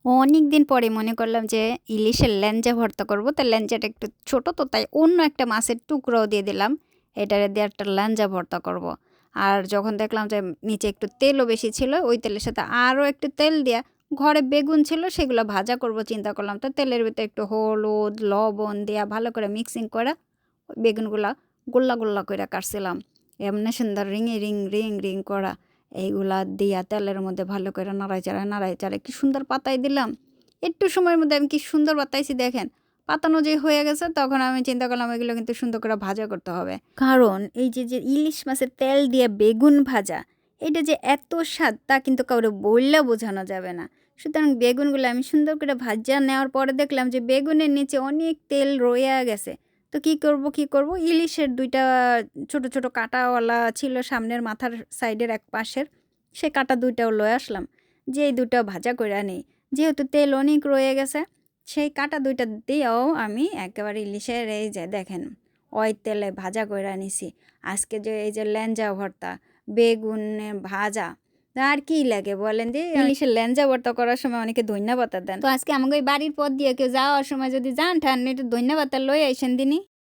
অনেকদিন পরে মনে করলাম যে ইলিশের ল্যাঞ্জা ভর্তা করব। তো ল্যাঞ্জাটা একটু ছোট, তো তাই অন্য একটা মাছের টুকরাও দিয়ে দিলাম। এটারে দিয়ে একটা ল্যাঞ্জা ভর্তা করব। আর যখন দেখলাম যে নিচে একটু তেলও বেশি ছিল, ওই তেলের সাথে আরও একটু তেল দিয়া ঘরে বেগুন ছিল সেগুলো ভাজা করব চিন্তা করলাম। তো তেলের ভিতরে একটু হলুদ লবণ দিয়া ভালো করে মিক্সিং করে বেগুনগুলা গোল্লা গোল্লা করে কাটছিলাম। এমনি সুন্দর রিং করা এইগুলা দিয়া তেলের মধ্যে ভালো করে নাড়াই চাড়াই কি সুন্দর পাতাই দিলাম। একটু সময়ের মধ্যে আমি কি সুন্দর পাতাইছি দেখেন। পাতানো যে হয়ে গেছে তখন আমি চিন্তা করলাম এগুলো কিন্তু সুন্দর করে ভাজা করতে হবে, কারণ এই যে ইলিশ মাছের তেল দিয়ে বেগুন ভাজা, এটা যে এত স্বাদ তা কিন্তু কাউরে বললে বোঝানো যাবে না। সুতরাং বেগুনগুলো আমি সুন্দর করে ভাজা নেওয়ার পরে দেখলাম যে বেগুনের নিচে অনেক তেল রয়ে গেছে। তো কি করব ইলিশের দুইটা ছোট ছোট কাঁটাওয়ালা ছিল সামনের মাথার সাইডের এক পাশের, সে কাঁটা দুইটাও লয়ে আসলাম যে এই দুটো ভাজা করে নেই। যেহেতু তেল অনেক রয়ে গেছে, সেই কাঁটা দুইটা দিয়েও আমি একেবারে ইলিশের এই যে দেখেন ওই তেলে ভাজা করে নিছি। আজকে যে এই যে ল্যাঞ্জা ভর্তা, বেগুনে ভাজা, আর কি লাগে বলেন? যে ইলিশের ল্যাঞ্জা ভর্তা করার সময় অনেকে ধইন্যা পাতা দেন। তো আজকে আমাকে ওই বাড়ির পথ দিয়ে কেউ যাওয়ার সময় যদি যান ঠান একটু ধইন্যা পাতা লই আইসেন দিনই।